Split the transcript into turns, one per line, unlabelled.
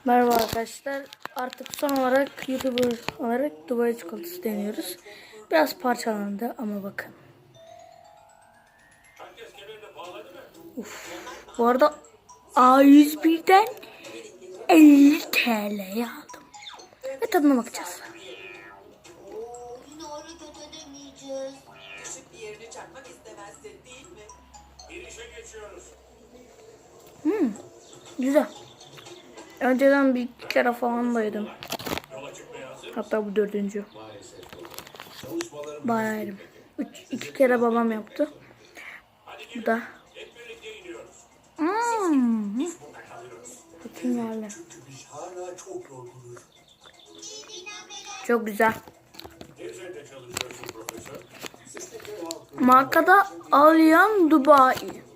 Merhaba arkadaşlar. Artık son olarak YouTuber olarak Dubai çikolatası deniyoruz. Biraz parçalandı ama bakın. Uf. Bu arada A101'den 50 TL'ye aldım. Ve tadına bakacağız. Güzel. Önceden bir iki kere falan da yedim. Hatta bu dördüncü. Bayağı yedim. İki kere babam yaptı. Bu da. Bakayım yerle. Çok güzel. Markada Alyan Dubai.